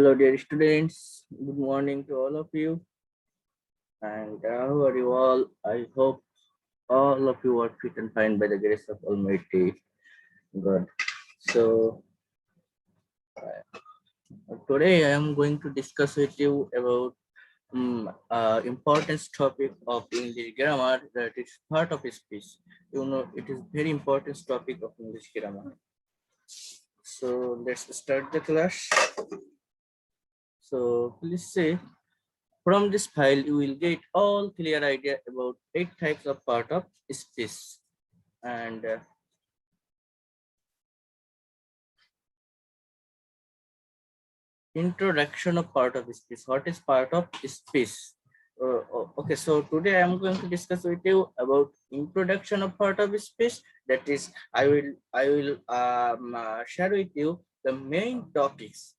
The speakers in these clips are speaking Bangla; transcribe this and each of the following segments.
Hello, dear students. Good morning to all of you. And how are you all? I hope all of you are fit and fine by the grace of Almighty God. So, today I am going to discuss with you about importance topic of English grammar, that is part of speech. You know, it is very important topic of English grammar. So let's start the class. So please say, from this file, you will get all clear idea about 8 types of part of speech. And introduction of part of speech. What is part of speech? Okay, so today I am going to discuss with you about introduction of part of speech. That is, I will share with you the main topics.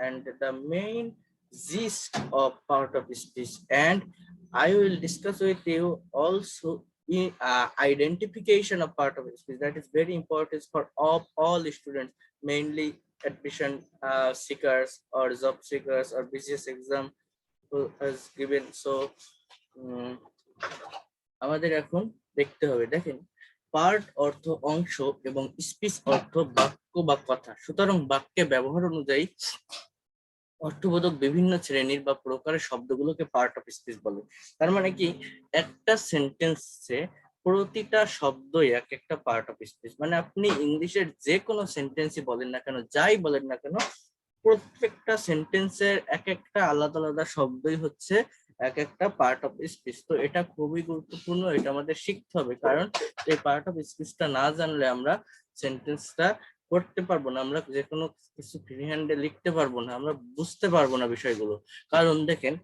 And the main gist of part of speech, and I will discuss with you also in identification of part of speech. That is very important for all students, mainly admission seekers or job seekers or business exam who has given. So আমাদের এখন দেখতে হবে, দেখেন, পার্ট অর্থ অংশ এবং স্পিচ অর্থ বাক্য বা কথা। সুতরাং বাক্যে ব্যবহার অনুযায়ী অর্থবোধক বিভিন্ন শ্রেণীর বা প্রকারের শব্দগুলোকে পার্ট অফ স্পিচ বলে। তার মানে কি, একটা সেন্টেন্সে প্রতিটা শব্দই এক একটা পার্ট অফ স্পিচ। মানে আপনি ইংলিশের যে কোনো সেন্টেন্সই বলেন না কেন, যাই বলেন না কেন, প্রত্যেকটা সেন্টেন্সের এক একটা আলাদা আলাদা শব্দই হচ্ছে এক একটা পার্ট অফ স্পিচ। তো এটা খুবই গুরুত্বপূর্ণ, এটা আমাদের শিখতে হবে, কারণ এই পার্ট অফ স্পিচটা না জানলে আমরা সেন্টেন্সটা করতে পারবো না, আমরা যে কোনো কিছু ফ্রি হ্যান্ডে লিখতে পারবো না, আমরা বুঝতে পারবো না বিষয়গুলো। কারণ দেখেন,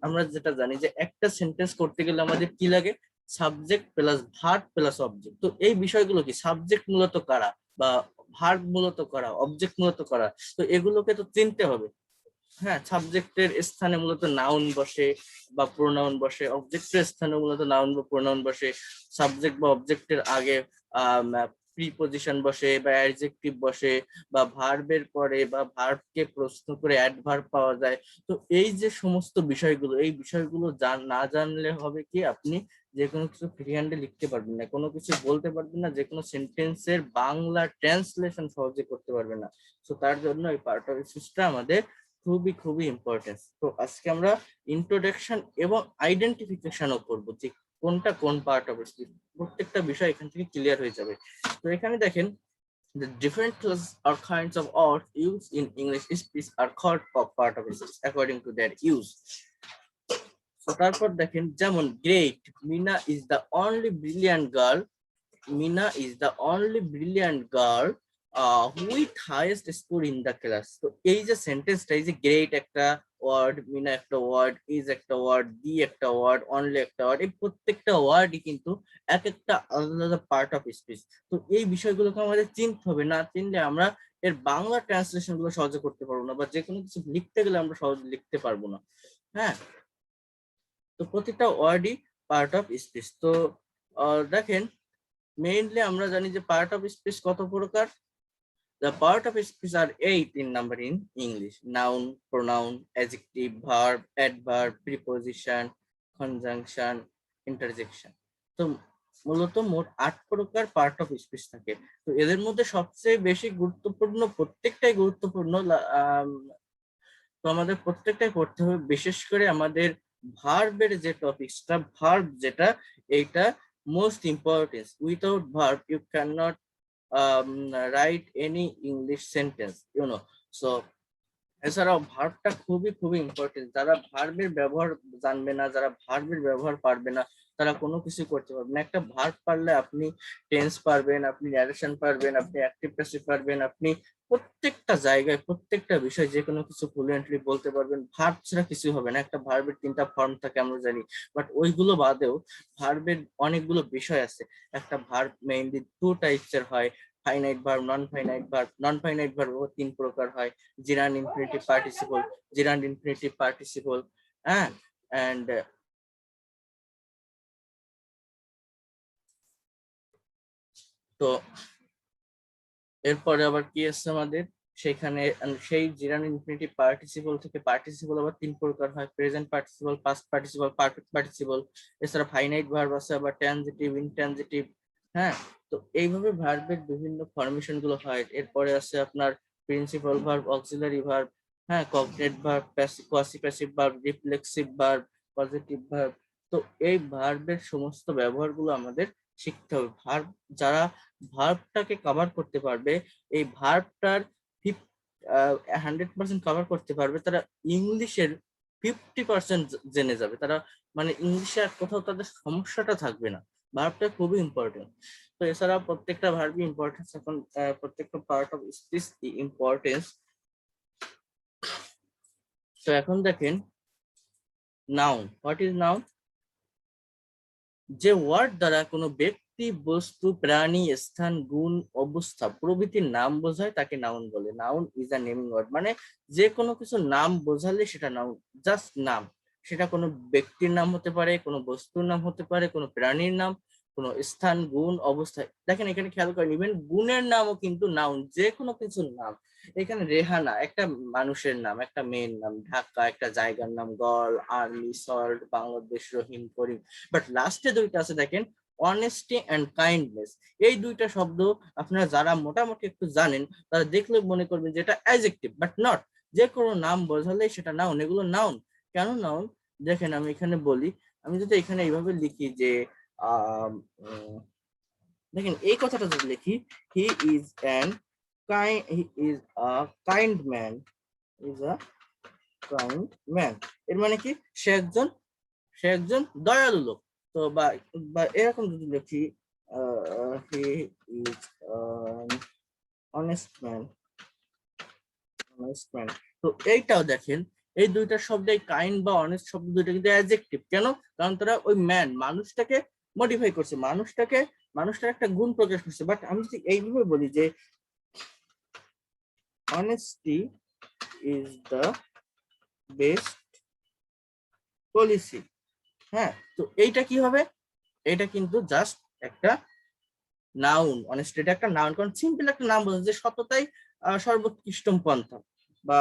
আমরা যেটা জানি যে একটা সেন্টেন্স করতে গেলে আমাদের কি লাগে, subject plus verb plus object. তো এই বিষয়গুলো কি, সাবজেক্ট মূলত কারা বা ভার্ব মূলত করা, অবজেক্ট মূলত করা, তো এগুলোকে তো চিনতে হবে। হ্যাঁ, সাবজেক্টের স্থানে মূলত নাউন বসে বা প্রোনাউন বসে, অবজেক্টের স্থানে মূলত নাউন বা প্রোনাউন বসে, সাবজেক্ট বা অবজেক্টের আগে প্রিপজিশন বসে বা অ্যাডজেক্টিভ বসে, বা ভার্বের পরে বা ভার্বকে প্রশ্ন করে অ্যাডভার্ব পাওয়া যায়। তো এই যে সমস্ত বিষয়গুলো, এই বিষয়গুলো না জানলে হবে কি, আপনি যে কোনো কিছু ফ্রি হ্যান্ডে লিখতে পারবেন না, কোনো কিছু বলতে পারবেন না, যে কোনো সেন্টেন্সের বাংলা ট্রান্সলেশন সহজে করতে পারবেন না। তো তার জন্য এই পার্ট অফ স্পিচটা আমাদের খুবই খুবই ইম্পর্টেন্ট। তো আজকে আমরা ইন্ট্রোডাকশন এবং আইডেন্টিফিকেশনও করব, যে কোনটা কোন পার্ট অফ স্পিচ, প্রত্যেকটা বিষয় এখান থেকে ক্লিয়ার হয়ে যাবে। তো এখানে দেখেন, the different class or kinds of art used in English speech are called part of speech according to their use. So তারপর দেখেন, যেমন great, Meena is the only brilliant girl, Meena is the only brilliant girl with highest score in the class. তো এই যে সেন্টেন্সটা, এই যে গ্রেট একটা ওয়ার্ড, মিনা একটা ওয়ার্ড, ইজ একটা ওয়ার্ড, দি একটা ওয়ার্ড, অনলি একটা ওয়ার্ড, এই প্রত্যেকটা ওয়ার্ডই কিন্তু এক একটা আলাদা পার্ট অফ স্পিচ। তো এই বিষয়গুলোকে আমাদের চিনতে হবে, না চিনলে আমরা এর বাংলা ট্রান্সলেশন গুলো সহজে করতে পারবো না, বা যে কোনো কিছু লিখতে গেলে আমরা সহজে লিখতে পারবো না। হ্যাঁ, তো প্রতিটা ওয়ার্ডই পার্ট অফ স্পিচ। তো দেখেন, মেইনলি আমরা জানি যে পার্ট অফ স্পিচ কত প্রকার। The part of speech are 8 in number in English: noun, pronoun, adjective, verb, adverb, preposition, conjunction, interjection. তো মূলত মোট 8 প্রকার পার্ট অফ স্পিচ থাকে। তো এদের মধ্যে সবচেয়ে বেশি গুরুত্বপূর্ণ, প্রত্যেকটাই গুরুত্বপূর্ণ, তো আমাদের প্রত্যেকটাই করতে হবে। বিশেষ করে আমাদের ভার্বের যে টপিকসটা, ভার্ব যেটা, এইটা most important. Without verb you can not write any English sentence, you know. So এছাড়াও ভার্বটা খুবই খুবই ইম্পর্টেন্ট। যারা ভার্বের ব্যবহার জানবে না, যারা ভার্বের ব্যবহার পারবে না, তারা কোনো কিছু করতে পারবে না। একটা ভার্ব পারলে আপনি টেন্স পারবেন, আপনি ন্যারেশন পারবেন, আপনি অ্যাক্টিভ প্যাসিভ পারবেন, আপনি প্রত্যেকটা জায়গায় প্রত্যেকটা বিষয় যে কোনো কিছু ফ্লুয়েন্টলি বলতে পারবেন। ভার্ব ছাড়া কিছু হবে না। একটা ভার্বের 3টা ফর্ম থাকে আমরা জানি, বাট ওইগুলো বাদেও ভার্বের অনেকগুলো বিষয় আছে। একটা ভার্ব মেইনলি 2 টাইপসের হয়: finite verb, non finite verb. Non finite verb 3 প্রকার হয়: gerund infinitive participle, gerund infinitive participle, and তো এরপরে আবার কি আছে আমাদের সেখানে সেই জিরান ইনফিনিটিভ পার্টিসিপল থেকে পার্টিসিপল আবার তিন প্রকার হয়: present participle, past participle, perfect participle. এছাড়া ফাইনাইট ভার্ব আছে, আবার ট্রানজিটিভ, ইনট্রানজিটিভ। হ্যাঁ, তো এইভাবে ভার্বের বিভিন্ন ফরমেশন গুলো হয়। এরপরে আছে আপনার প্রিন্সিপাল ভার্ব, অক্সিলারি ভার্ব, হ্যাঁ, cognate verb, quasi passive verb, reflexive verb, positive verb. তো এই ভার্বের সমস্ত ব্যবহারগুলো আমাদের শিখতে হবে। ভার্ব যারা ভার্বটাকে কভার করতে পারবে, এই ভার্বটার 100% কভার করতে পারবে, তারা ইংলিশের 50% জেনে যাবে। তারা মানে ইংলিশে আর কোথাও তাদের সমস্যাটা থাকবে না। ভার্বটা খুবই ইম্পর্টেন্ট। তো এছাড়া প্রত্যেকটা ভার্বই ইম্পর্টেন্স। এখন প্রত্যেকটা পার্ট অফ স্পিচ ইম্পর্টেন্স। তো এখন দেখেন নাউন। What is noun? যে ওয়ার্ড দ্বারা কোনো ব্যক্তি, বস্তু, প্রাণী, স্থান, গুণ, অবস্থা প্রভৃতির নাম বোঝায় তাকে নাউন বলে। Noun is a naming word, মানে যে কোনো কিছু নাম বোঝালে সেটা নাউন। জাস্ট নাম, সেটা কোনো ব্যক্তির নাম হতে পারে, কোনো বস্তুর নাম হতে পারে, কোনো প্রাণীর নাম, কোনো স্থান, গুণ, অবস্থা। দেখেন এখানে খেয়াল করেন, ইভেন গুণের নামও কিন্তু নাউন, যে কোনো কিছুর নাম। এখানে রেহানা একটা মানুষের নাম, একটা মেয়ের নাম, ঢাকা একটা জায়গার নাম, গল, early, salt, Bangladesh, Rahim, Karim. But লাস্টে দুইটা আছে দেখেন, অনেস্টি অ্যান্ড কাইন্ডনেস। এই দুইটা শব্দ আপনারা যারা মোটামুটি একটু জানেন তারা দেখলে মনে করবেন যে এটা অ্যাডজেক্টিভ, বাট নট। যে কোনো নাম বোঝালে সেটা নাউন। এগুলো নাউন। কেন নাউন? দেখেন আমি এখানে বলি, আমি যদি এখানে এইভাবে লিখি যে দেখেন এই কথাটা যদি লিখি, he is an he is a kind man, is a kind man. এর মানে কি? সে একজন দয়ালু লোক। তো বা বা এরকম যদি লিখি, he is honest man, honest man. তো এইটাও দেখেন, এই দুইটা শব্দ, কাইন্ড বা অনেস্ট শব্দ দুইটা কিন্তু অ্যাডজেক্টিভ। কেন? কারণ তারা ওই ম্যান মানুষটাকে মডিফাই করছে, মানুষটার একটা গুণ প্রকাশ করছে। বাট আমি যদি এইভাবে বলি যে honesty is the best policy, হ্যাঁ, তো এইটা কি হবে? এটা কিন্তু জাস্ট একটা নাউন। অনেস্টি এটা একটা নাউন, কারণ সিম্পল একটা নাম বোঝা যে সততাই সর্বোৎকৃষ্টম পন্থা, বা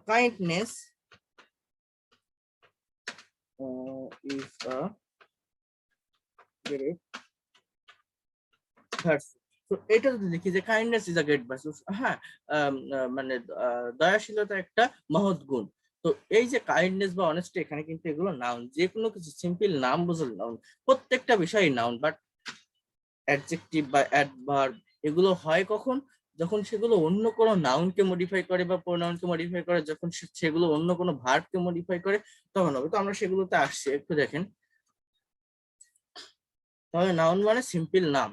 kindness is a great virtue. তো এটা যদি দেখি যে kindness is a great virtue, হ্যাঁ, মানে দয়াশীলতা একটা মহৎ গুণ। তো এই যে কাইন্ডনেস বা অনেস্টি, এখানে কিন্তু এগুলো নাউন। যে কোনো কিছু সিম্পল নাম বোঝালে নাউন। প্রত্যেকটা বিষয়ই নাউন। বাট অ্যাডজেক্টিভ বা অ্যাডভার্ব এগুলো হয় কখন? যখন সেগুলো অন্য কোনো নাউনকে মডিফাই করে বা প্রোনাউনকে মডিফাই করে, যখন সেগুলো অন্য কোনো ভার্বকে মডিফাই করে, তখন হবে। তো আমরা সেগুলোতে আসছি, একটু দেখেন। তাহলে নাউন মানে সিম্পল নাম।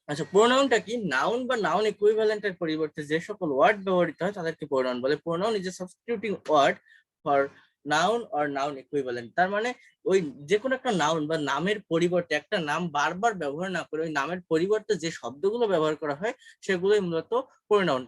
আচ্ছা, প্রোনাউনটা কি? নাউন বা নাউন ইকুইভ্যালেন্টের পরিবর্তে যে সকল ওয়ার্ড ব্যবহৃত হয় তাদেরকে প্রোনাউন বলে। Pronoun is a substituting word for noun or noun equivalent. তার মানে ওই যে কোনো একটা নাউন বা নামের পরিবর্তে, একটা নাম বারবার ব্যবহার না করে ওই নামের পরিবর্তে যে শব্দগুলো ব্যবহার করা হয় সেগুলোই মূলত pronoun.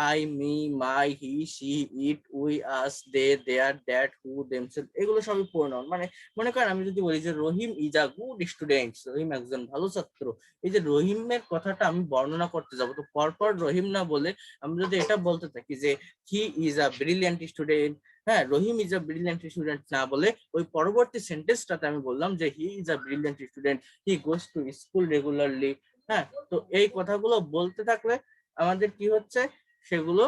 I, me, my, he, she, it, we, us, they, their, that, who, themself, এগুলো সবই প্রোনাউন। মানে মনে করেন আমি যদি বলি যে রহিম ইজ আ গুড স্টুডেন্ট, রহিম একজন ভালো ছাত্র। এই যে রহিমের কথাটা আমি বর্ণনা করতে যাব, তো পরপর রহিম না বলে আমি যদি এটা বলতে থাকি যে he is a brilliant student, হ্যাঁ, রহিম ইজ আ ব্রিলিয়ান্ট স্টুডেন্ট না বলে ওই পরবর্তী সেন্টেন্সটাতে আমি বললাম যে he is a brilliant student, he goes to school regularly. হ্যাঁ, তো এই কথাগুলো বলতে থাকলে আমাদের কি হচ্ছে, সেগুলো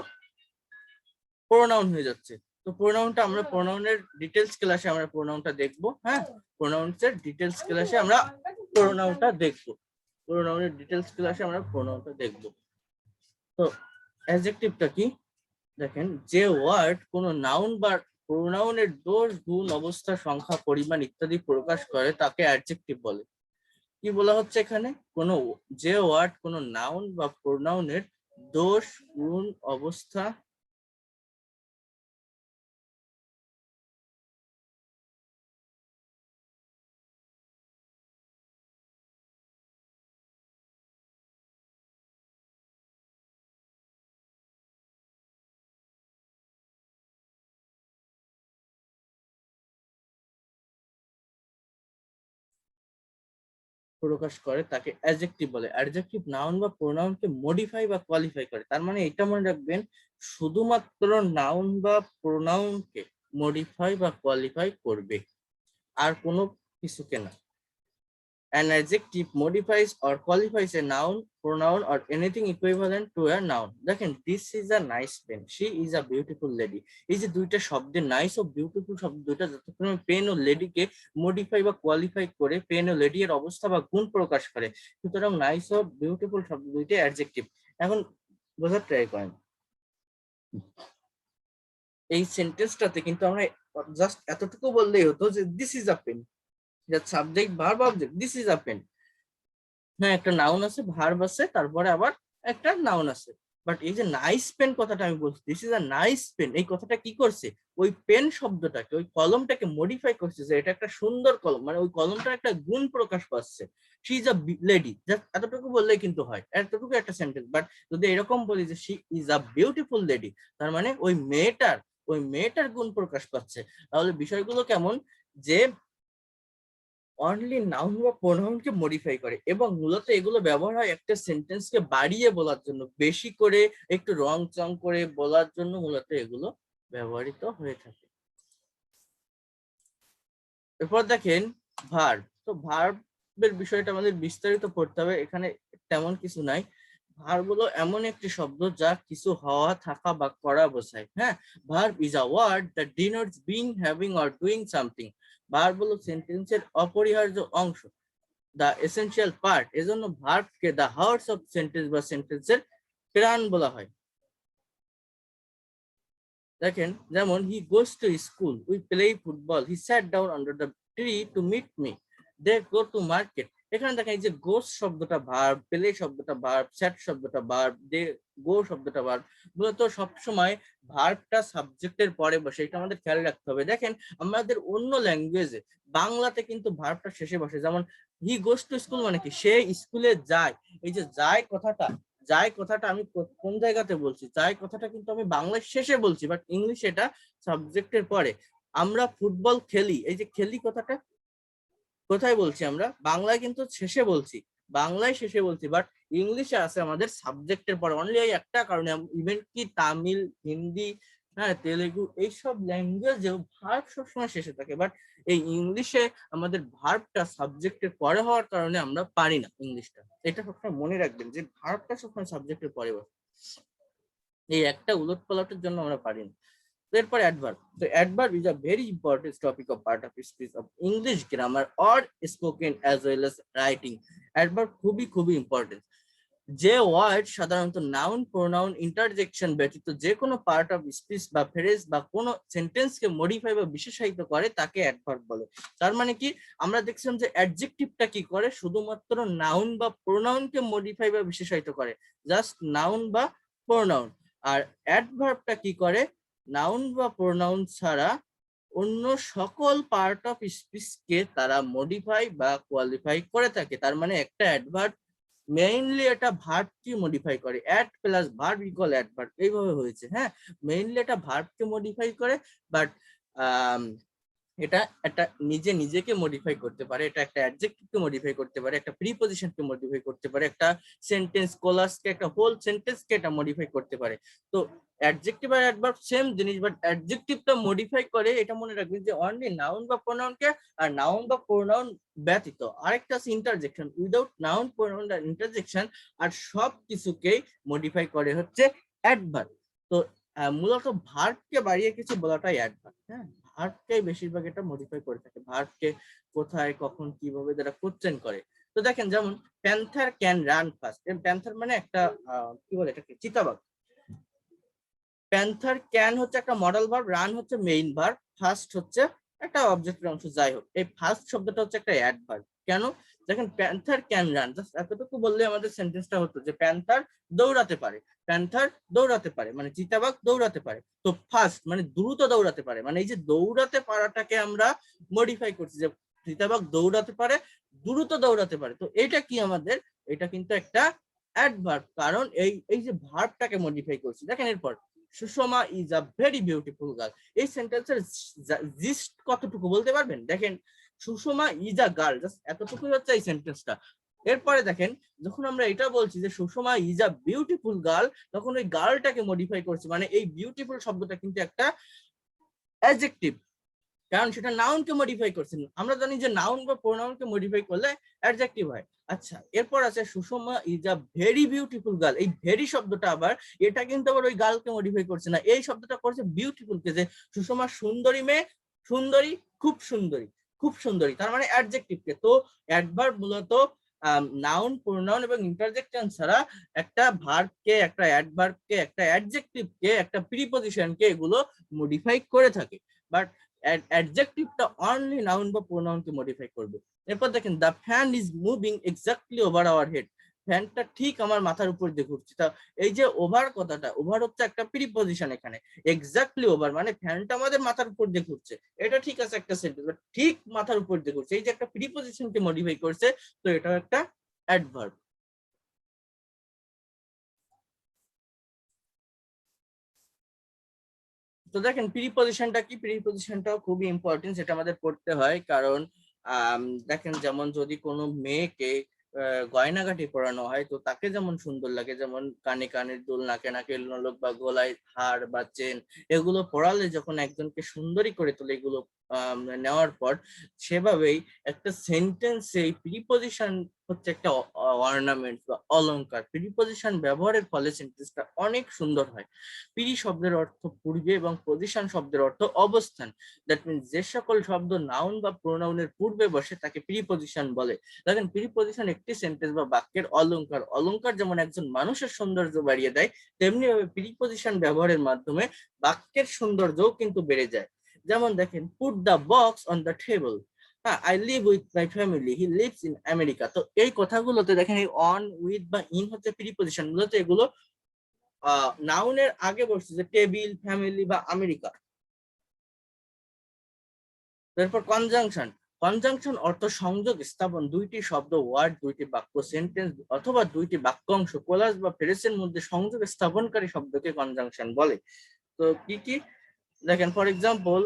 প্রোনাউন হয়ে যাচ্ছে। তো প্রোনাউনটা আমরা প্রোনাউনের ডিটেলস ক্লাসে আমরা প্রোনাউনটা দেখবো। হ্যাঁ, প্রোনাউন্সের ডিটেলস ক্লাসে আমরা প্রোনাউনটা দেখবো। প্রোনাউনের ডিটেলস ক্লাসে আমরা প্রোনাউনটা দেখবো। তো অ্যাডজেক্টিভটা কি? দেখেন, যে ওয়ার্ড কোনো নাউন বা প্রোনাউনের দোষ, গুণ, অবস্থা, সংখ্যা, পরিমাণ ইত্যাদি প্রকাশ করে তাকে অ্যাডজেক্টিভ বলে। কি বলা হচ্ছে এখানে? কোনো যে ওয়ার্ড কোনো নাউন বা প্রোনাউনের দোষ, গুণ, অবস্থা, প্রকাশ করে তাকে অ্যাডজেক্টিভ বলে। অ্যাডজেক্টিভ নাউন বা প্রোনাউনকে মডিফাই বা কোয়ালিফাই করে। তার মানে এটা মনে রাখবেন, শুধুমাত্র নাউন বা প্রোনাউনকে মডিফাই বা কোয়ালিফাই করবে, আর কোনো কিছুকে না। An adjective modifies or qualifies a noun, pronoun, or anything equivalent to a noun. দেখেন, this is a nice pen, she is a beautiful lady. এই যে দুইটা শব্দে নাইস ও বিউটিফুল শব্দ দুইটা যতক্ষণ পেন ও লেডিকে মডিফাই বা কোয়ালিফাই করে পেন ও লেডি এর অবস্থা বা গুণ প্রকাশ করে, সুতরাং নাইস ও বিউটিফুল শব্দ দুইটা অ্যাডজেক্টিভ। এখন বোঝার ট্রাই করেন, এই সেন্টেন্সটাতে কিন্তু আমরা জাস্ট এতটুকু বললেই হতো যে this is a pen, subject verb object, this is a pen. হ্যাঁ, একটা নাউন আছে, ভার্ব আছে, তারপরে আবার একটা নাউন আছে। বাট এই যে নাইস পেন কথাটা আমি বলছি, this is a nice pen, এই কথাটা কি করছে, ওই পেন শব্দটাকে, ওই কলমটাকে মডিফাই করছে যে এটা একটা সুন্দর কলম, মানে ওই কলমটার একটা গুণ প্রকাশ পাচ্ছে। She is a lady, just এতটুকু বললেই কিন্তু হয়, এতটুকু একটা সেন্টেন্স। বাট যদি এরকম বলি যে she is a beautiful lady, তার মানে ওই মেয়েটার গুণ প্রকাশ পাচ্ছে। তাহলে বিষয়গুলো কেমন, যে অনলি নাউন বা প্রোনাউনকে মডিফাই করে, এবং মূলত এগুলো ব্যবহার হয় একটা সেন্টেন্সকে বাড়িয়ে বলার জন্য, বেশি করে একটু রং চং করে বলার জন্য মূলত এগুলো ব্যবহৃত হয়ে থাকে। এরপর দেখেন ভার্ব। তো ভার্বের বিষয়টা আমাদের বিস্তারিত পড়তে হবে, এখানে তেমন কিছু নাই। ভার্ব হলো এমন একটি শব্দ যা কিছু হওয়া, থাকা বা করা বোঝায়। হ্যাঁ, verb is a word that denotes being, having or doing something. Verb হলো সেন্টেন্সের অপরিহার্য অংশ, the essential part। এজন্য ভার্বকে the hearts of sentence বা সেন্টেন্সের প্রাণ বলা হয়। দেখেন, যেমন he goes to school, we play football, he sat down under the tree to meet me, they go to market। এখানে দেখেন, এই যে গোস শব্দটা ভার্ব, প্লে শব্দটা ভার্ব, স্যাট শব্দটা ভার্ব, দে গো শব্দটা ভার্ব, মূলত সবসময় ভার্বটা সাবজেক্টের পরে বসে, এটা আমাদের খেয়াল রাখতে হবে। দেখেন, আমাদের অন্য ল্যাঙ্গুয়েজে, বাংলাতে কিন্তু ভার্বটা শেষে বসে, যেমন হি গোস টু স্কুল মানে কি, সে স্কুলে যায়। এই যে যায় কথাটা আমি কোন জায়গাতে বলছি, যায় কথাটা কিন্তু আমি বাংলায় শেষে বলছি, বাট ইংলিশে এটা সাবজেক্টের পরে। আমরা ফুটবল খেলি, এই যে খেলি কথাটা কোথায় বলছি, আমরা বাংলায় কিন্তু শেষে বলছি, বাট ইংলিশে আছে আমাদের সাবজেক্টের পরে, অনলি এই একটা কারণে। ইভেন কি তামিল, হিন্দি, হ্যাঁ, তেলেগু, এইসব ল্যাঙ্গুয়েজেও ভার্ব সবসময় শেষে থাকে, বাট এই ইংলিশে আমাদের ভার্বটা সাবজেক্টের পরে হওয়ার কারণে আমরা পারি না ইংলিশটা। এটা সবসময় মনে রাখবেন যে ভার্বটা সবসময় সাবজেক্টের পরে বসে, এই একটা উলট পালটের জন্য আমরা পারি না। এরপর অ্যাডভার্ব। তো adverb is a very important topic of part of speech of English grammar or spoken as well as writing. Adverb খুবই ইম্পর্টেন্ট। যে ওয়ার্ড সাধারণত নাউন, প্রোনাউন, ইন্টারজেকশন ব্যতীত যে কোনো পার্ট অফ স্পিচ বা ফ্রেজ বা কোনো সেন্টেন্সকে মডিফাই বা বিশেষায়িত করে তাকে অ্যাডভার্ব বলে। তার মানে কি, আমরা দেখছিলাম যে অ্যাডজেক্টিভটা কি করে, শুধুমাত্র নাউন বা প্রোনাউনকে মডিফাই বা বিশেষায়িত করে, জাস্ট নাউন বা প্রোনাউন। আর অ্যাডভার্বটা কি করে, নাউন বা প্রোনাউন ছাড়া অন্য সকল পার্ট অফ স্পিচকে তারা মডিফাই বা কোয়ালিফাই করে থাকে। তার মানে একটা অ্যাডভার্ব মেইনলি এটা ভার্বকে মডিফাই করে, add plus verb equal adverb, এইভাবে হয়েছে। হ্যাঁ, মেইনলি এটা ভার্বকে মডিফাই করে, বাট এটা একটা নিজেকে মডিফাই করতে পারে, এটা একটা অ্যাডজেক্টিভকে মডিফাই করতে পারে, একটা প্রিপজিশনকে মডিফাই করতে পারে, একটা সেন্টেন্স কোলাসকে, একটা হোল সেন্টেন্সকে এটা মডিফাই করতে পারে। তো অ্যাডজেক্টিভ আর অ্যাডভার্ব সেম জিনিস, বাট অ্যাডজেক্টিভটা মডিফাই করে, এটা মনে রাখবেন যে অনলি নাউন বা প্রোনাউনকে, আর নাউন বা প্রোনাউন ব্যতীত আরেকটা আছে ইন্টারজেকশন, উইদাউট নাউন, প্রোনাউন আর ইন্টারজেকশন আর সব কিছুকেই মডিফাই করে হচ্ছে অ্যাডভার্ব। তো মূলত ভার্বকে বাড়িয়ে কিছু বলাটাই অ্যাডভার্ব। হ্যাঁ, ভার্বকে বেশিরভাগ এটা মডিফাই করে থাকে, ভার্বকে কোথায়, কখন, কিভাবে তারা কোশ্চেন করে। তো দেখেন, যেমন panther can run fast. Panther মানে একটা কি বলে এটাকে, চিতাবাঘ। প্যান্থার ক্যান হচ্ছে একটা মডেল ভার্ব, রান হচ্ছে মেইন ভার্ব, ফাস্ট হচ্ছে একটা অবজেক্টের অংশ। যাই হোক, এই ফাস্ট শব্দটা হচ্ছে একটা অ্যাডভার্ব। কেন, দেখেন প্যান্থার ক্যান রান, জাস্ট এতটুকু বললে আমাদের সেন্টেন্সটা হতো যে প্যান্থার দৌড়াতে পারে, প্যান্থার দৌড়াতে পারে মানে চিতাবাঘ দৌড়াতে পারে। তো ফাস্ট মানে দ্রুত দৌড়াতে পারে, মানে এই যে দৌড়াতে পারাটাকে আমরা মডিফাই করছি, যে চিতাবাঘ দৌড়াতে পারে, দ্রুত দৌড়াতে পারে। তো এটা কি আমাদের, এটা কিন্তু একটা অ্যাডভার্ব, কারণ এই যে ভার্বটাকে মডিফাই করছি। দেখেন এরপর, Sushma is a very beautiful girl. এই সেন্টেন্সের জিস্ট কতটুকু বলতে পারবেন? দেখেন, Sushma is a girl, just এতটুকুই হচ্ছে এই সেন্টেন্সটা। এরপরে দেখেন, যখন আমরা এটা বলছি যে Sushma is a beautiful girl, তখন ওই গার্লটাকে মডিফাই করছি, মানে এই বিউটিফুল শব্দটা কিন্তু একটা অ্যাডজেক্টিভ, কারণ সেটা নাউনকে মডিফাই করছেন। আমরা জানি যে নাউন বা প্রোনাউনকে মডিফাই করলে অ্যাডজেক্টিভ হয়। আচ্ছা, এরপর আছে Sushma is a very beautiful girl. এই ভেরি শব্দটা আবার, এটা কিন্তু আবার ওই গার্লকে মডিফাই করছে না, এই শব্দটা করছে বিউটিফুল কে, যে সুষমা সুন্দরী মেয়ে, সুন্দরী, খুব সুন্দরী, খুব সুন্দরী, তার মানে অ্যাডজেক্টিভ কে। তো অ্যাডভার্ব মূলত নাউন, প্রোনাউন এবং ইন্টারজেকশন ছাড়া একটা ভার্বকে, একটা অ্যাডভার্বকে, একটা অ্যাডজেক্টিভকে, একটা প্রিপজিশনকে এগুলো মডিফাই করে থাকে। বাট অ্যাডজেক্টিভটা অনলি নাউন বা প্রোনাউনকে মডিফাই করবে। এরপর দেখেন, the fan is moving exactly over our head. ফ্যানটা ঠিক আমার মাথার উপর দিয়ে ঘুরছে। তা এই যে ওভার কথাটা, ওভার হচ্ছে একটা প্রিপজিশন এখানে। এক্স্যাক্টলি ওভার মানে ফ্যানটা আমাদের মাথার উপর দিয়ে ঘুরছে, এটা ঠিক আছে একটা সেন্টেন্স, বাট ঠিক মাথার উপর দিয়ে ঘুরছে, এই যে একটা প্রিপজিশনকে মডিফাই করছে, তো এটা একটা অ্যাডভার্ব। তো দেখেন প্রিপজিশনটা কি, প্রিপজিশনটাও খুবই ইম্পর্টেন্ট, যেটা আমাদের পড়তে হয়। কারণ দেখেন, যেমন যদি কোনো মেয়েকে গয়নাগাটি পরানো হয়, তো তাকে যেমন সুন্দর লাগে, যেমন কানে কানের দুল, নাকে নাকের নলক, বা গলায় হার বা চেন, এগুলো পরালে যখন একজনকে সুন্দরী করে তোলে, এগুলো নেওয়ার পর, সেভাবেই একটা সেন্টেন্সে প্রিপজিশন হচ্ছে একটা অর্নামেন্ট বা অলংকার। প্রিপজিশন ব্যবহারের ফলে সেন্টেন্সটা অনেক সুন্দর হয়। প্রি শব্দের অর্থ পূর্বে এবং পজিশন শব্দের অর্থ অবস্থান। দ্যাট মিনস যে সকল শব্দ নাউন বা প্রোনাউনের পূর্বে বসে তাকে প্রিপজিশন বলে। দেখেন, প্রিপজিশন একটি সেন্টেন্স বা বাক্যের অলংকার। অলংকার যেমন একজন মানুষের সৌন্দর্য বাড়িয়ে দেয়, তেমনি ভাবে প্রিপজিশন ব্যবহারের মাধ্যমে বাক্যের সৌন্দর্যও কিন্তু বেড়ে যায়। যেমন দেখেন, put the box on the table, হ্যাঁ, I live with my family, he lives in America. তো এই কথাগুলোতে দেখেন, এই অন, উইথ বা ইন হচ্ছে প্রিপজিশন, মূলত এগুলো নাউনের আগে বসছে, যে টেবিল, ফ্যামিলি বা আমেরিকা। তারপর কনজাংশন। কনজাংশন অর্থ সংযোগ স্থাপন, দুইটি শব্দ, ওয়ার্ড, দুইটি বাক্য, সেন্টেন্স অথবা দুইটি বাক্যাংশ, কোলাজ বা ফ্রেজের মধ্যে সংযোগ স্থাপনকারী শব্দকে কনজাংশন বলে। তো কি কি দেখেন, for example,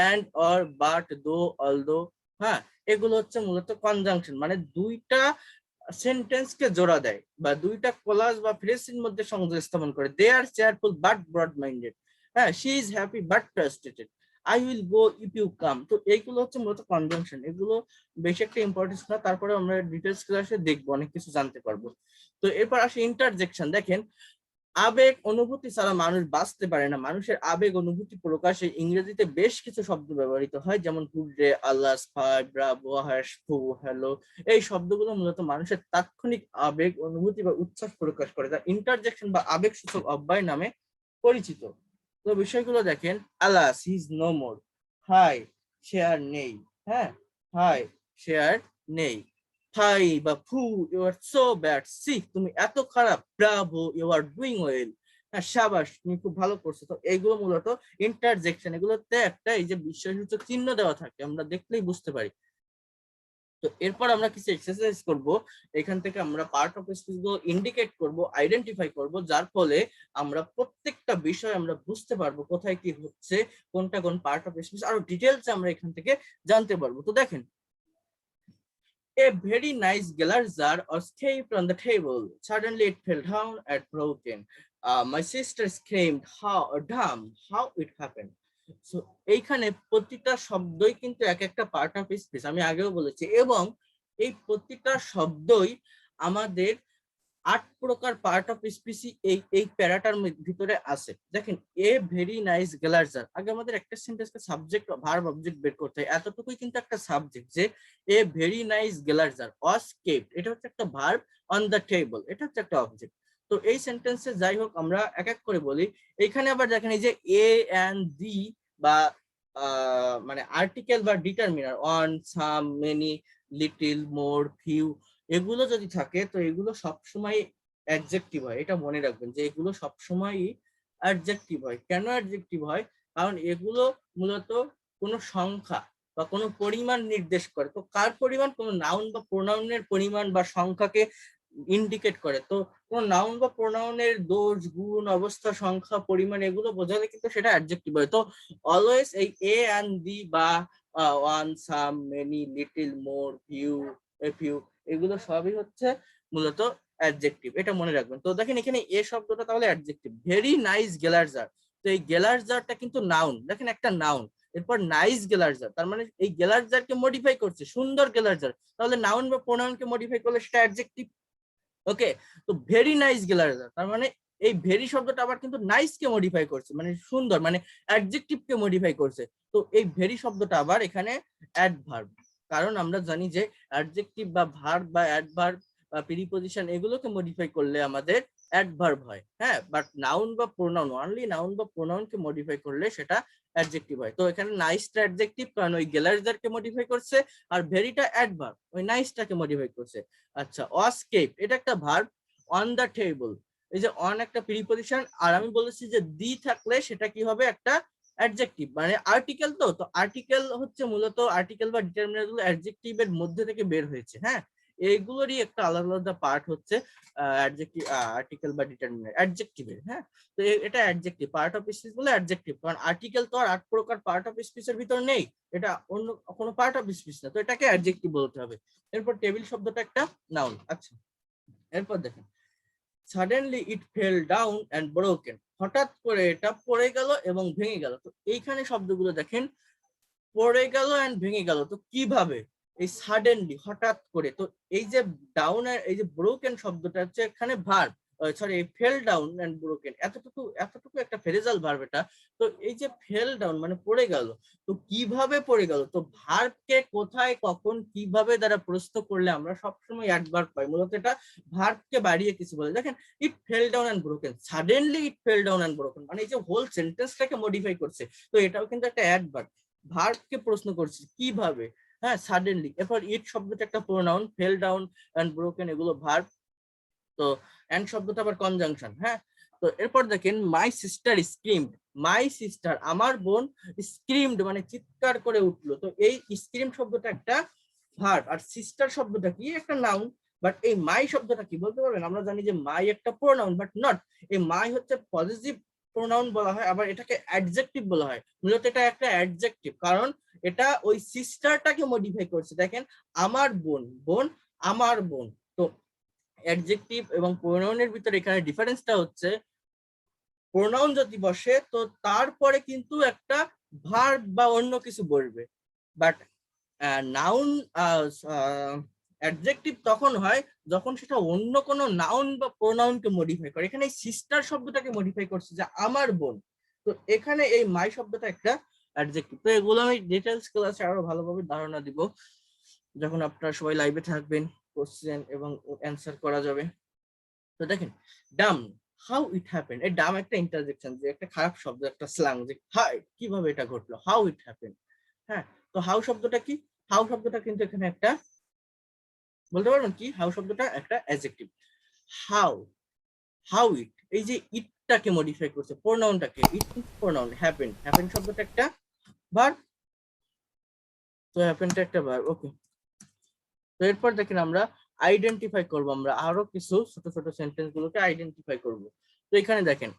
and, or, but, though, although, হ্যাঁ, এগুলো হচ্ছে মূলত কনজাংশন, মানে দুইটা সেন্টেন্সকে জোড়া দেয় বা দুইটা কোলাজ বা ফ্রেজের মধ্যে সংযোগ স্থাপন করে। They are cheerful but broad minded, হ্যাঁ, she is happy but frustrated, I will go if you come. তো এইগুলো হচ্ছে মূলত কনজাংশন, এগুলো বেশি একটা ইম্পর্টেন্স না, তারপরে আমরা ডিটেলস ক্লাসে দেখবো, অনেক কিছু জানতে পারবো। তো এরপর আসে ইন্টারজেকশন। দেখেন, আবেগ অনুভূতি ছাড়া মানুষ বাঁচতে পারে না। মানুষের আবেগ অনুভূতি প্রকাশে ইংরেজিতে বেশ কিছু শব্দ ব্যবহৃত হয়, যেমন গুড ডে, আল্লাহ, ফাই, ব্রাভো, হ্যাশ, ফু, হ্যালো। এই শব্দগুলো মূলত মানুষের তাৎক্ষণিক আবেগ অনুভূতি বা উচ্ছ্বাস প্রকাশ করে, যা ইন্টারজেকশন বা আবেগ সূচক অব্যয় নামে পরিচিত। তো বিষয়গুলো দেখেন, alas, he is no more, হাই, সে আর নেই, হ্যাঁ, হাই, সে আর নেই, হাই বা ফু, ইউ আর সো ব্যাড, সি, তুমি এত খারাপ, bravo, you are doing well, হ্যাঁ, শাবাশ, তুমি খুব ভালো করছো। তো এইগুলো মূলত ইন্টারজেকশন, এগুলোতে একটা এই যে বিস্ময়সূচক চিহ্ন দেওয়া থাকে, আমরা দেখলেই বুঝতে পারি। তো এরপর আমরা কিছু এক্সারসাইজ করব, এখান থেকে আমরা পার্ট অফ স্পিচ গুলো ইন্ডিকেট করব, আইডেন্টিফাই করব, যার ফলে আমরা প্রত্যেকটা বিষয় আমরা বুঝতে পারবো কোথায় কি হচ্ছে, কোনটা কোন পার্ট অফ স্পিচ, আরো ডিটেলস আমরা এখান থেকে জানতে পারবো। তো দেখেন, a very nice glass jar escaped on the table. Suddenly it fell down and broken. My sister screamed, how, damn, how it happened. So এইখানে প্রতিটা শব্দই কিন্তু এক একটা পার্ট অফ স্পিচ, আমি আগেও বলেছি, এবং এই প্রতিটা শব্দই আমাদের 8 প্রকার পার্ট অফ স্পিচ এই এই প্যারাটার ভিতরে আছে। দেখেন, a very nice glass jar, আগে আমাদের একটা সেন্টেন্সকে সাবজেক্ট, ভার্ব, অবজেক্ট বের করতে হয়, এতটুকুই কিন্তু একটা সাবজেক্ট, যে a very nice glass jar was kept, এটা হচ্ছে একটা ভার্ব, অন দ্য টেবল এটা হচ্ছে একটা অবজেক্ট। তো এই সেন্টেন্সে যাই হোক আমরা এক এক করে বলি। এখানে আবার দেখেন, এই যে এ এন্ড দি বা মানে আর্টিকেল বা determiner, on, some, many, little, more, few, এগুলো যদি থাকে, তো এগুলো সবসময় অ্যাডজেক্টিভ হয়। এটা মনে রাখবেন যে এগুলো সবসময়ই অ্যাডজেক্টিভ হয়। কেন অ্যাডজেক্টিভ হয়? কারণ এগুলো মূলত কোনো সংখ্যা বা কোনো পরিমাণ নির্দেশ করে। তো কার পরিমাণ? কোনো নাউন বা প্রোনাউনের পরিমাণ বা সংখ্যাকে ইন্ডিকেট করে। তো কোন নাউন বা প্রোনাউনের দোষ, গুণ, অবস্থা, সংখ্যা, পরিমাণ, এগুলো বোঝালে কিন্তু সেটা অ্যাডজেক্টিভ হয়। তো অলওয়েজ এই এ এন্ড দি বা one, some, many, little, more, few, a few, এগুলো সবই হচ্ছে মূলত অ্যাডজেক্টিভ, এটা মনে রাখবেন। তো দেখেন এখানে এ শব্দটা তাহলে অ্যাডজেক্টিভ। ভেরি নাইস গেলার্জার, তো এই গেলার্জারটা কিন্তু নাউন, দেখেন একটা নাউন, এরপর নাইস গেলার্জার, তার মানে এই গেলার্জারকে মডিফাই করছে, সুন্দর গেলার্জার, তাহলে নাউন বা প্রোনাউনকে মডিফাই করলে সেটা অ্যাডজেক্টিভ। ওকে, তো ভেরি নাইস গেলার্জার, তার মানে এই ভেরি শব্দটা আবার কিন্তু নাইস কে মডিফাই করছে, মানে সুন্দর, মানে অ্যাডজেক্টিভ কে মডিফাই করছে। তো এই ভেরি শব্দটা আবার এখানে অ্যাডভার্ব, কারণ আমরা জানি যে অ্যাডজেক্টিভ বা ভার্ব বা অ্যাডভার্ব বা প্রিপজিশন এগুলোকে মডিফাই করলে আমাদের অ্যাডভার্ব হয়, হ্যাঁ, বাট নাউন বা প্রোনাউন, অনলি নাউন বা প্রোনাউন কে মডিফাই করলে সেটা অ্যাডজেক্টিভ হয়। তো এখানে নাইসটা অ্যাডজেক্টিভ, কারণ ওই গেলার্জারকে মডিফাই করছে, আর ভেরিটা অ্যাডভার্ব, ওই নাইসটাকে মডিফাই করছে। আচ্ছা, ওয়াসকেপ এটা একটা ভার্ব, অন দা টেবল, এই যে অন একটা প্রিপজিশন, আর আমি বলেছি যে দি থাকলে সেটা কি হবে, একটা অ্যাডজেক্টিভ, মানে আর্টিকেল। তো তো আর্টিকেল হচ্ছে মূলত, আর্টিকেল বা ডিটারমিনার গুলো অ্যাডজেক্টিভের মধ্যে থেকে বের হয়েছে, হ্যাঁ, এইগুলোরই একটা আলাদা আলাদা পার্ট হচ্ছে অ্যাডজেক্টিভ, আর্টিকেল বা ডিটারমিনার অ্যাডজেক্টিভের, হ্যাঁ। তো এটা অ্যাডজেক্টিভ, পার্ট অফ স্পিচ বলে অ্যাডজেক্টিভ, কারণ আর্টিকেল তো আর 8 প্রকার পার্ট অফ স্পিচের ভিতর নেই, এটা অন্য কোনো পার্ট অফ স্পিচ না, তো এটাকে অ্যাডজেক্টিভ বলতে হবে। এরপর টেবিল শব্দটা একটা নাউন। আচ্ছা, এরপর দেখেন suddenly it fell down and broken, হঠাৎ করে এটা পড়ে গেল এবং ভেঙে গেল। তো এইখানে শব্দগুলো দেখেন, পড়ে গেল অ্যান্ড ভেঙে গেল, তো কিভাবে, এই সাডেনলি, হঠাৎ করে। তো এই যে ডাউন আর এই যে ব্রোকেন শব্দটা হচ্ছে এখানে verb, sorry, fell down and broken, এতটুকু এতটুকু একটা ফ্রেজাল ভার্ব এটা। তো এই যে ফেল ডাউন মানে পড়ে গেল, তো কিভাবে পড়ে গেল, তো ভার্বকে কোথায় কখন কিভাবে দ্বারা প্রশ্ন করলে আমরা সবসময় অ্যাডভার্ব পাই, মূলত এটা ভার্বকে বাড়িয়ে কিছু বলে। দেখেন it fell down and broken, suddenly it fell down and broken, মানে এই যে হোল সেন্টেন্সটাকে মডিফাই করছে, তো এটাও কিন্তু একটা অ্যাডভার্ব, ভার্বকে প্রশ্ন করছি কিভাবে, হ্যাঁ, সাডেনলি। এরপর ইট শব্দটা একটা pronoun, fell down and broken এগুলো ভার্ব। তো এন্ড শব্দটা আবার কনজাংশন, হ্যাঁ। তো এরপর দেখেন my sister screamed, my sister আমার বোন, স্ক্রিমড মানে চিৎকার করে উঠলো। তো এই স্ক্রিম শব্দটা একটা ভার্ব, আর সিস্টার শব্দটা কি, একটা নাউন। বাট এই মাই শব্দটা কি বলতে পারবেন, আমরা জানি যে মাই একটা প্রোনাউন, বাট নট, এই মাই হচ্ছে পজিটিভ প্রোনাউন বলা হয়, আবার এটাকে অ্যাডজেক্টিভ বলা হয়, মূলত এটা একটা অ্যাডজেক্টিভ, কারণ এটা ওই সিস্টারটাকে মডিফাই করছে। দেখেন আমার বোন, বোন, আমার বোন। তো অ্যাডজেক্টিভ এবং প্রোনাউনের ভিতরে এখানে ডিফারেন্সটা হচ্ছে, প্রোনাউন যদি বসে তো তারপরে কিন্তু একটা ভার্ব বা অন্য কিছু বলবে, বাট নাউন, অ্যাডজেক্টিভ তখন হয় যখন সেটা অন্য কোনো নাউন বা প্রোনাউনকে মডিফাই করে। এখানে এই সিস্টার শব্দটাকে মডিফাই করছে যে আমার বোন। তো এখানে এই মাই শব্দটা একটা অ্যাডজেক্টিভ। তো এগুলো আমি ডিটেলস ক্লাসে আরো ভালোভাবে ধারণা দিব যখন আপনারা সবাই লাইভে থাকবেন, কোশ্চেন এবং অ্যান্সার করা যাবে। তো দেখেন ডাম, হাউ ইট হ্যাপেন, এই ডাম একটা ইন্টারজেকশন, যে একটা খারাপ শব্দ, একটা স্ল্যাং, যে হাই কিভাবে এটা ঘটলো, হাউ ইট হ্যাপেন, হ্যাঁ। তো হাউ শব্দটা কি, হাউ শব্দটা কিন্তু এখানে একটা, বলতে পারবেন কি, হাউ শব্দটা একটা অ্যাডজেক্টিভ। হাউ, হাউ ইট, এই যে ইটটাকে মডিফাই করছে, প্রোনাউনটাকে, ইট প্রোনাউন, হ্যাপেন, হ্যাপেন শব্দটা একটা ভার্ব, তো হ্যাপেনটা একটা ভার্ব। ওকে, তো এরপর দেখেন আমরা আইডেন্টিফাই করব, আমরা আরো কিছু ছোট ছোট সেন্টেন্স গুলোকে আইডেন্টিফাই করব। তো এখানে দেখেন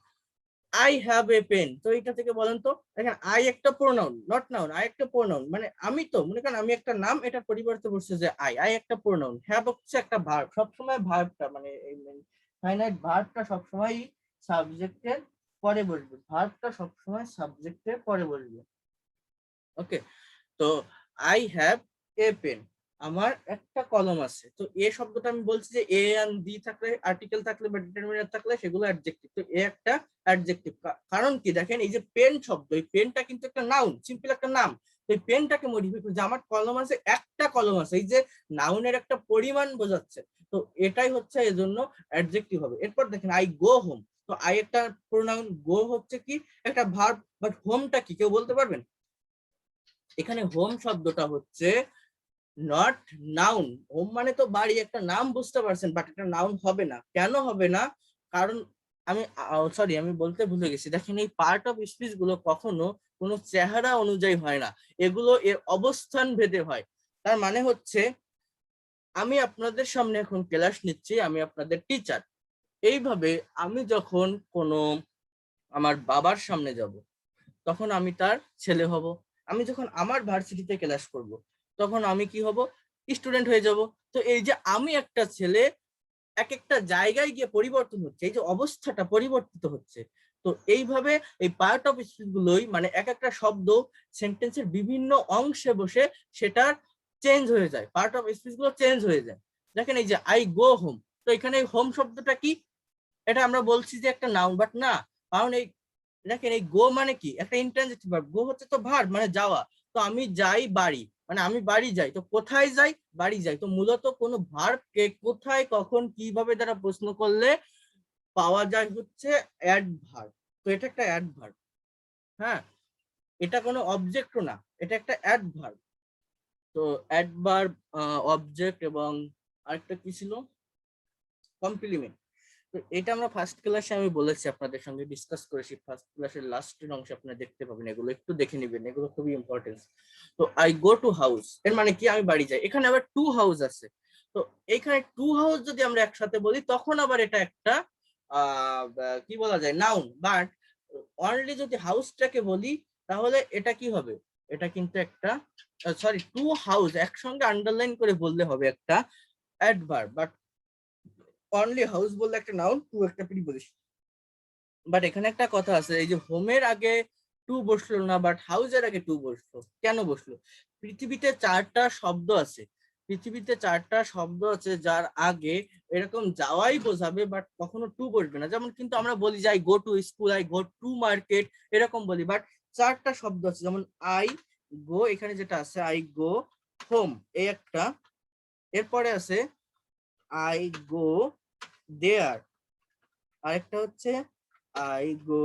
আই হ্যাভ এ পেন, তো এটা থেকে বলেন তো, দেখেন আই একটা প্রোনাউন, নট নাউন, আই একটা প্রোনাউন, মানে আমি, তো মনে করেন আমি একটা নাম, এটার পরিবর্তে বলছে যে আই, আই একটা প্রোনাউন, হ্যাভ হচ্ছে একটা ভার্ব, সবসময় ভার্বটা মানে ফাইনাইট ভার্বটা সবসময় সাবজেক্টের পরে বসবে, ভার্বটা সবসময় সাবজেক্টের পরে বসবে। ওকে, তো আই হ্যাভ এ পেন, আমার একটা কলম আছে। তো এ শব্দটা আমি বলছি যে এ এন্ড দি থাকলে, আর্টিকেল থাকলে বা ডিটারমিনার থাকলে সেগুলো অ্যাডজেক্টিভ। তো এ একটা অ্যাডজেক্টিভ, কারণ কি দেখেন এই যে পেন শব্দ, এই পেনটা কিন্তু একটা নাউন, সিম্পল একটা নাম। তো এই পেনটাকে মডিফাই করে যে আমার কলম আছে, একটা কলম আছে, এই যে নাউনের একটা পরিমাণ বোঝাচ্ছে। তো এটাই হচ্ছে এজন্য অ্যাডজেক্টিভ হবে। এরপর দেখেন আই গো হোম, তো আই একটা প্রোনাউন, গো হচ্ছে কি একটা ভার্ব, বাট হোমটা কি কেউ বলতে পারবেন? এখানে হোম শব্দটা হচ্ছে নট নাউন, হোম মানে তো বাড়ি, একটা নাম বুঝতে পারছেন, বাট একটা নাউন হবে না। কেন হবে না? কারণ আমি, সরি আমি বলতে ভুলে গেছি, দেখেন এই পার্ট অফ স্পিচ গুলো কখনো কোনো চেহারা অনুযায়ী হয় না, এগুলো এর অবস্থান ভেদে হয়। তার মানে হচ্ছে আমি আপনাদের সামনে এখন ক্লাস নিচ্ছি, আমি আপনাদের টিচার, এইভাবে আমি যখন কোনো আমার বাবার সামনে যাব তখন আমি তার ছেলে হব, আমি যখন আমার ভার্সিটিতে ক্লাস করব তখন আমি কি হব, স্টুডেন্ট হয়ে যাব। তো এই যে আমি একটা ছেলে এক একটা জায়গায় গিয়ে পরিবর্তন হচ্ছে, এই যে অবস্থাটা পরিবর্তিত হচ্ছে, তো এইভাবে এই পার্ট অফ স্পিচ গুলোই মানে এক একটা শব্দ সেন্টেন্সের বিভিন্ন অংশে বসে সেটার চেঞ্জ হয়ে যায়, পার্ট অফ স্পিচ গুলো চেঞ্জ হয়ে যায়। দেখেন এই যে আই গো হোম, তো এখানে হোম শব্দটা কি, এটা আমরা বলছি যে একটা নাউন, বাট না, কারণ এই দেখেন এই গো মানে কি একটা ইন্ট্রানজিটিভ ভার্ব, গো হচ্ছে তো ভার্ব মানে যাওয়া। তো আমি যাই বাড়ি, মানে আমি বাড়ি যাই, তো কোথায় যাই, বাড়ি যাই। তো মূলত কোনো ভার্বকে কোথায় কখন কিভাবে দ্বারা প্রশ্ন করলে পাওয়া যায় হচ্ছে অ্যাডভার্ব। তো এটা একটা অ্যাডভার্ব, হ্যাঁ, এটা কোনো অবজেক্টও না, এটা একটা অ্যাডভার্ব। তো অ্যাডভার্ব, অবজেক্ট এবং আরেকটা কি ছিল, কমপ্লিমেন্ট। তো এটা আমরা ফার্স্ট ক্লাসে আমি বলেছি, আপনাদের সঙ্গে ডিসকাস করেছি, ফার্স্ট ক্লাসের লাস্টের অংশে আপনারা দেখতে পাবেন, এগুলো একটু দেখে নেবেন, এগুলো খুবই ইম্পর্টেন্ট। তো আই গো টু হাউস এর মানে কি, আমি বাড়ি যাই। এখানে আবার টু হাউস আছে, তো এখানে টু হাউস যদি আমরা একসাথে বলি তখন আবার এটা একটা কি বলা যায়, নাউন। বাট অনলি যদি হাউসটাকে বলি তাহলে এটা কি হবে, এটা কিন্তু একটা, সরি, টু হাউস একসঙ্গে আন্ডারলাইন করে বললে হবে একটা অ্যাডভার্ব। বাট অনলি হাউস বললে একটা নাউন, টু একটা প্রিপজিশন। বাট এখানে একটা কথা আছে, এই যে হোমের আগে টু বসলো না, বাট হাউসের আগে টু বসলো, কেন বসলো? পৃথিবীতে চারটা শব্দ আছে, পৃথিবীতে চারটা শব্দ আছে যার আগে এরকম যাওয়াই বোঝাবে, বাট কখনো টু বসবে না। যেমন কিন্তু আমরা বলি যে I go to school, I go to market, এরকম বলি, বাট চারটা শব্দ আছে, যেমন আই গো, এখানে যেটা আছে আই গো হোম, এই একটা, এরপরে আছে আই গো দেয়ার, আরেকটা হচ্ছে I go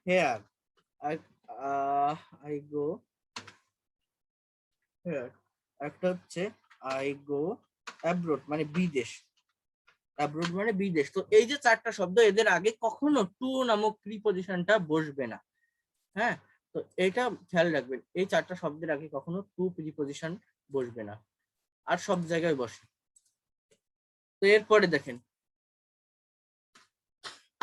here, I go here, একটা হচ্ছে আই গো অ্যাব্রোড মানে বিদেশ, অ্যাব্রোড মানে বিদেশ। তো এই যে চারটা শব্দ, এদের আগে কখনো টু নামক প্রিপজিশনটা বসবে না, হ্যাঁ। তো এটা খেয়াল রাখবেন, এই চারটা শব্দের আগে কখনো টু প্রিপজিশন বসবে না, আর সব জায়গায় বসে। তো এরপরে দেখেন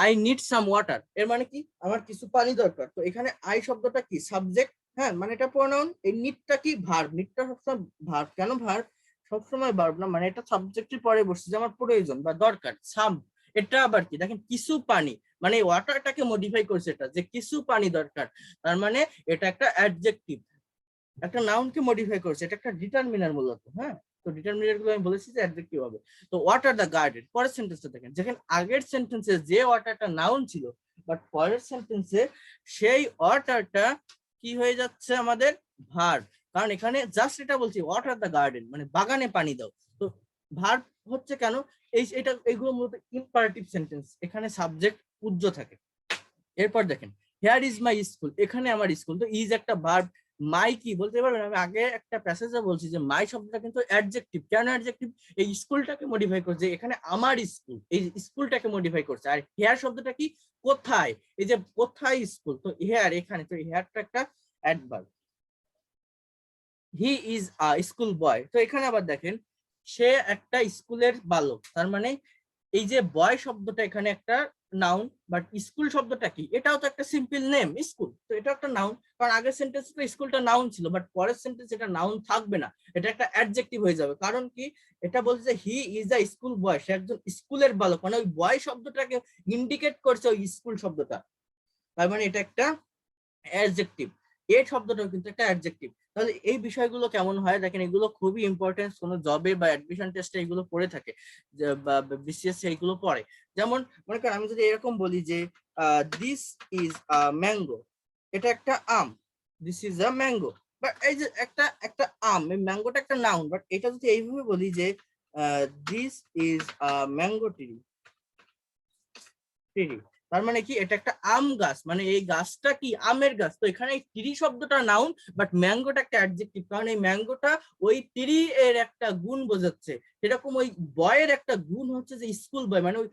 আই নিড সাম ওয়াটার, এর মানে কি, আমার কিছু পানি দরকার। তো এখানে আই শব্দটা কি, সাবজেক্ট, হ্যাঁ, মানে এটা প্রোনাউন। এই নিডটা কি, ভার্ব, নিডটা সবসময় ভার্ব, কেন ভার্ব, সবসময় ভার্ব না, মানে এটা সাবজেক্টের পরে বসছে, যে আমার প্রয়োজন বা দরকার। সাম, এটা আবার কি, দেখেন কিছু পানি, মানে ওয়াটারটাকে মডিফাই করছে, এটা যে কিছু পানি দরকার, তার মানে এটা একটা অ্যাডজেক্টিভ, একটা নাউনকে মডিফাই করছে, এটা একটা ডিটারমিনার মূলত, হ্যাঁ। তো ডিটারমিনার গুলো আমি বলেছি যে অ্যাডজেক্টিভ হবে। তো ওয়াটার দ্য গার্ডেন, পরের সেন্টেন্সটা দেখেন, যেখানে আগের সেন্টেন্সে যে ওয়াটারটা নাউন ছিল, বাট পরের সেন্টেন্সে সেই ওয়াটারটা কি হয়ে যাচ্ছে আমাদের ভার্ব, কারণ এখানে জাস্ট এটা বলছি ওয়াটার দ্য গার্ডেন মানে বাগানে পানি দাও। তো ভার্ব হচ্ছে কেন, এটা এইগুলো মূলত ইম্পারেটিভ সেন্টেন্স, এখানে সাবজেক্ট পূজ্য থাকে। এরপর দেখেন হেয়ার ইজ মাই স্কুল, এখানে আমার স্কুল, তো ইজ একটা ভার্ব, মাই কি বলতে পারবেন, আমি আগে একটা প্যাসেজে বলছি যে মাই শব্দটা কিন্তু অ্যাডজেক্টিভ, কেন অ্যাডজেক্টিভ, এই স্কুলটাকে মডিফাই করছে, এখানে আমার স্কুল, এই স্কুলটাকে মডিফাই করছে। আর হেয়ার শব্দটা কি, কোথায়, এই যে কোথায় স্কুল, তো হেয়ার এখানে, তো হেয়ারটা একটা adverb. He is a school বয়, তো এখানে আবার দেখেন সে একটা স্কুলের বালক, তার মানে এই যে বয় শব্দটা এখানে একটা নাউন, বাট স্কুল শব্দটা কি, এটাও তো একটা সিম্পল নেম স্কুল, তো এটা একটা নাউন, কারণ আগের সেন্টেন্সে তো স্কুলটা নাউন ছিল, বাট পরের সেন্টেন্স এটা নাউন থাকবে না, এটা একটা অ্যাডজেক্টিভ হয়ে যাবে। কারণ কি, এটা বলছে যে হি ইজ আ স্কুল বয়, সে একজন স্কুলের বালক, মানে ওই বয় শব্দটাকে ইন্ডিকেট করছে ওই স্কুল শব্দটা, তার মানে এটা একটা অ্যাডজেক্টিভ। এর শব্দটাও কিন্তু একটা অ্যাডজেক্টিভ। তাহলে এই বিষয়গুলো কেমন হয় দেখেন, এগুলো খুবই ইম্পর্টেন্ট, কোনো জবে বা অ্যাডমিশন টেস্টে এগুলো পড়ে থাকে, বা বিসিএস এগুলো পড়ে। যেমন মনে করেন আমি যদি এরকম বলি যে দিস ইজ আ ম্যাঙ্গো, এটা একটা আম, this is a mango, but এই যে একটা একটা আম, এই ম্যাঙ্গোটা একটা নাউন, বাট এটা যদি এইভাবে বলি যে this is a mango tree, tree, তার মানে কি এটা একটা আম গাছ, মানে এই গাছটা কি আমের গাছ। তো এখানে ট্রি শব্দটা নাউন, বাট ম্যাঙ্গোটা একটা অ্যাডজেক্টিভ, কারণ এই ম্যাঙ্গোটা ওই ট্রি এর একটা গুণ বোঝাচ্ছে। এরকম ওই বয়ের একটা গুণ হচ্ছে যে স্কুল বয়, মানে ওই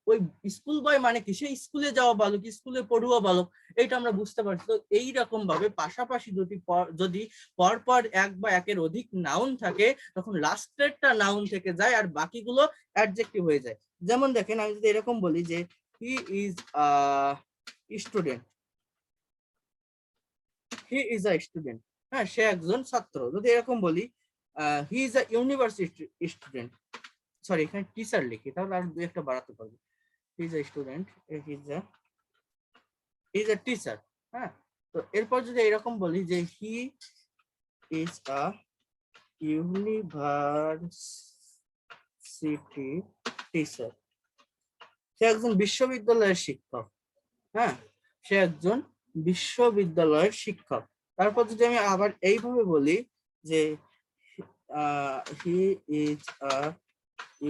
ওই স্কুল বয় মানে কি, সেই স্কুলে যাওয়া বালক, স্কুলে পড়ুয়া বালক, এইটা আমরা বুঝতে পারছি। তো এইরকম ভাবে পাশাপাশি যদি পরপর এক বা একের অধিক নাউন থাকে, তখন লাস্টেরটা নাউন থেকে যায় আর বাকিগুলো অ্যাডজেক্টিভ হয়ে যায়। যেমন দেখেন আমি যদি এরকম বলি যে he is a student, he is a student, হ্যাঁ সে একজন ছাত্র। যদি এরকম বলি he is a university student, sorry এখানে টিচার লিখি তাহলে আর দুই একটা বাড়াতে পারবো। He is a student, he is a teacher, হ্যাঁ। তো এরপর যদি এরকম বলি যে he is a university teacher, সে একজন বিশ্ববিদ্যালয়ের শিক্ষক, হ্যাঁ সে একজন বিশ্ববিদ্যালয়ের শিক্ষক। তারপর যদি আমি আবার এইভাবে বলি যে he is a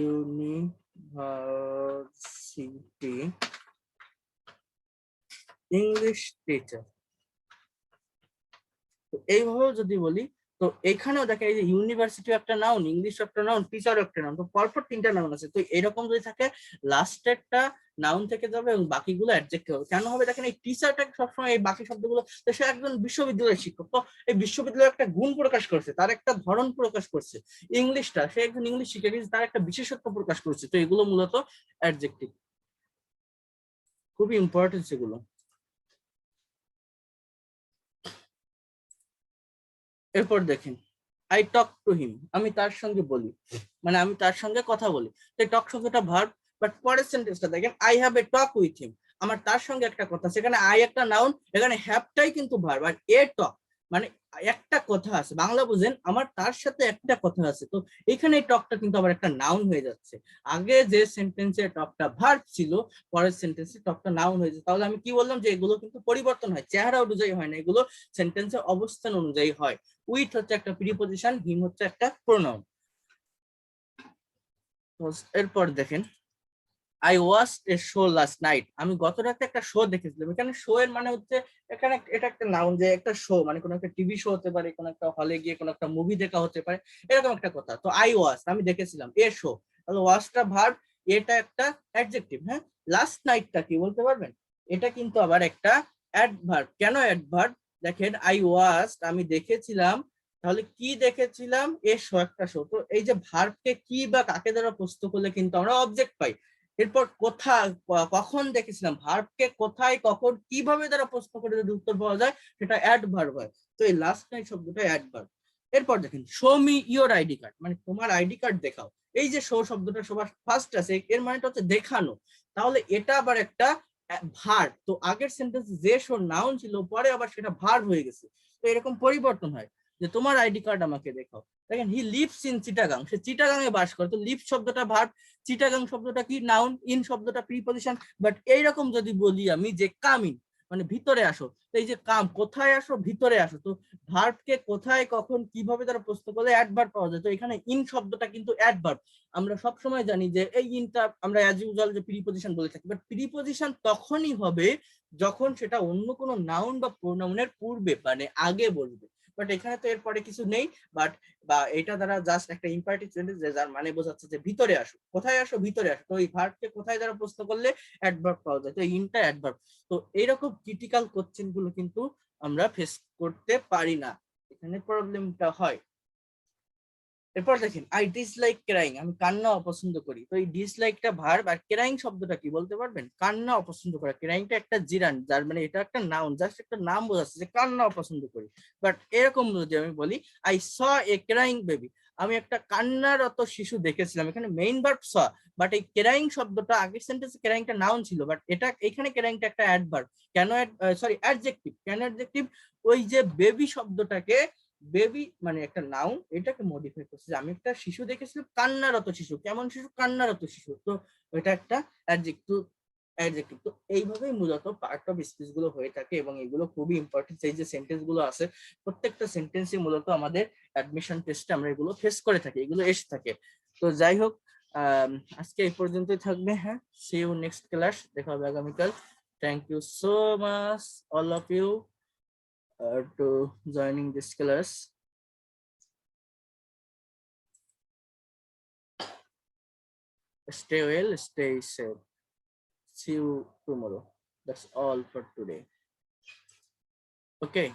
university English teacher, এইভাবে যদি বলি তো এখানেও দেখা যায় যে ইউনিভার্সিটি একটা নাউন, ইংলিশ একটা নাউন, টিচারও একটা নাউন, তো পরপর তিনটা নাউন আছে। তো এরকম যদি থাকে লাস্টেরটা নাউন থেকে যাবে এবং বাকিগুলো অ্যাডজেক্টিভ হবে। কেন হবে দেখেন, এই টিচারটাকে সবসময় এই বাকি শব্দগুলো, তো সে একজন বিশ্ববিদ্যালয়ের শিক্ষক, তো এই বিশ্ববিদ্যালয়ের একটা গুণ প্রকাশ করছে, তার একটা ধরন প্রকাশ করছে। ইংলিশটা, সে একজন ইংলিশ শিক্ষক, তার একটা বিশেষত্ব প্রকাশ করছে। তো এগুলো মূলত অ্যাডজেক্টিভ, খুবই ইম্পর্টেন্ট সেগুলো। এরপর দেখেন আই টক টু হিম, আমি তার সঙ্গে বলি, মানে আমি তার সঙ্গে কথা বলি। তো টক শব্দটা ভার্ব, বাট পরের সেন্টেন্সটা দেখেন I have a talk with him, আমার তার সঙ্গে একটা কথা, সেখানে আই একটা নাউন, এখানে হ্যাভটাই কিন্তু ভার্ব, আর এ টক মানে একটা কথা আছে, বাংলা বুঝেন, আমার তার সাথে একটা কথা আছে। তো এখানে এই টকটা কিন্তু আবার একটা নাউন হয়ে যাচ্ছে। আগে যে সেন্টেন্সে টকটা ভার্ব ছিল, পরের সেন্টেন্সে টকটা নাউন হয়ে যাচ্ছে। তাহলে আমি কি বললাম যে এগুলো কিন্তু পরিবর্তন হয়, চেহারা অনুযায়ী হয় না, এগুলো সেন্টেন্সের অবস্থান অনুযায়ী হয়। উইথ হচ্ছে একটা প্রিপজিশন, হিম হচ্ছে একটা প্রোনাউন। এরপর দেখেন I watched A show last night, আমি গত রাতে একটা শো দেখেছিলাম। এখানে শো এর মানে হচ্ছে, এখানে এটা একটা নাউন, যে একটা শো মানে কোনো একটা টিভি শো হতে পারে, কোনো একটা হলে গিয়ে কোনো একটা মুভি দেখা হতে পারে, এরকম একটা কথা। তো আই ওয়াচ আমি দেখেছিলাম, এ শো, তাহলে ওয়াচটা ভার্ব, এটা একটা অ্যাডজেক্টিভ। হ্যাঁ, লাস্ট নাইটটা কি বলতে পারবেন? এটা কিন্তু আবার একটা অ্যাডভার্ব। কেন অ্যাডভার্ব? দেখেন আই ওয়াচড আমি দেখেছিলাম, তাহলে কি দেখেছিলাম? এ শো, একটা শো। তো এই যে ভার্বকে কি বা কাকে দ্বারা প্রস্তুত করলে কিন্তু আমরা অবজেক্ট পাই। এরপর কোথায় কখন দেখেছিলাম, ভার্বকে কোথায় কখন কিভাবে দ্বারা প্রশ্ন করে যদি উত্তর পাওয়া যায় সেটা অ্যাডভার্ব হয়। তো এই লাস্ট নাইট শব্দটা অ্যাডভার্ব। এরপর দেখেন show me your ID card, মানে তোমার আইডি কার্ড দেখাও। এই যে শো শব্দটা সবার ফার্স্ট আছে, এর মানেটা হচ্ছে দেখানো। তাহলে এটা আবার একটা ভার্ব। তো আগের সেন্টেন্স যে শো নাউন ছিল, পরে আবার সেটা ভার্ব হয়ে গেছে। তো এরকম পরিবর্তন হয় যে তোমার আইডি কার্ড আমাকে দেখাও। দেখেন হি লিভস ইন চিটাগাং, সে চিটাগাং এ বাস করে। তো লিভ শব্দটা ভার্ব, চিটাগাং শব্দটা কি নাউন, ইন শব্দটা প্রিপজিশন। বাট এইরকম যদি বলি আমি যে কাম ইন, মানে ভিতরে আসো, তো এই যে কাম, কোথায় আসো, ভিতরে আসো। তো ভার্বকে কোথায় কখন কিভাবে তারা প্রশ্ন করলে অ্যাডভার্ব পাওয়া যায়। তো এখানে ইন শব্দটা কিন্তু অ্যাডভার্ব। আমরা সব সময় জানি যে এই ইনটা আমরা অ্যাজ ইউজুয়াল যে প্রিপজিশন বলে থাকি, বাট প্রিপজিশন তখনই হবে যখন সেটা অন্য কোনো নাউন বা প্রোনাউনের পূর্বে মানে আগে বলবে। বাট এখানে তো এরপরে কিছু নেই, বাট বা এটা দ্বারা জাস্ট একটা ইম্পারেটিভ সেন্টেন্স, যার মানে বোঝাচ্ছে যে ভিতরে আসো, কোথায় আসো, ভিতরে আসো। তো এই ভার্বকে কোথায় দ্বারা প্রশ্ন করলে অ্যাডভার্ব পাওয়া যায়, তো ইনটা অ্যাডভার্ব। তো এইরকম ক্রিটিক্যাল কোশ্চেন গুলো কিন্তু আমরা ফেস করতে পারি না, এখানে প্রবলেমটা হয়। এরপর দেখেন আই ডিসলাইক ক্রাইং, আমি কান্না অপছন্দ করি। তো এই ডিসলাইকটা ভার্ব, আর ক্রাইং শব্দটা কি বলতে পারবেন? কান্না অপছন্দ করা। ক্রাইংটা একটা জিরান, যার মানে এটা একটা নাউন, জাস্ট একটা নাম বোঝাচ্ছে যে কান্না অপছন্দ করি। বাট এরকম যদি আমি বলি I saw a crying baby, আমি একটা কান্নারত শিশু দেখেছিলাম, এখানে মেইন ভার্ব স। বাট এই ক্রাইং শব্দটা আগের সেন্টেন্সে ক্রাইংটা নাউন ছিল, বাট এটা এখানে ক্রাইংটা একটা অ্যাডভার্ব। কেন সরি অ্যাডজেক্টিভ। কেন অ্যাডজেক্টিভ? ওই যে বেবি শব্দটাকে, বেবি মানে একটা নাউন, এটাকে মডিফাই করছে, যে আমি একটা শিশু দেখেছিলাম কান্নারত শিশু। কেমন শিশু? কান্নারত শিশু। তো এটা একটা অ্যাডজেক্টিভ। অ্যাডজেক্টিভ। তো এইভাবেই মূলত পার্ট অফ স্পিচ গুলো হয়ে থাকে, এবং এগুলো খুবই ইম্পর্টেন্ট। এই যে সেন্টেন্স গুলো আছে, প্রত্যেকটা সেন্টেন্সই মূলত আমাদের অ্যাডমিশন টেস্টে আমরা এগুলো ফেস করে থাকি, এগুলো এসে থাকে। তো যাই হোক, আজকে এই পর্যন্তই থাকবে। হ্যাঁ, সি ইউ নেক্সট ক্লাস, দেখা হবে আগামীকাল। Thank you so much all of you to joining this class. Stay well, stay safe. See you tomorrow. That's all for today. Okay.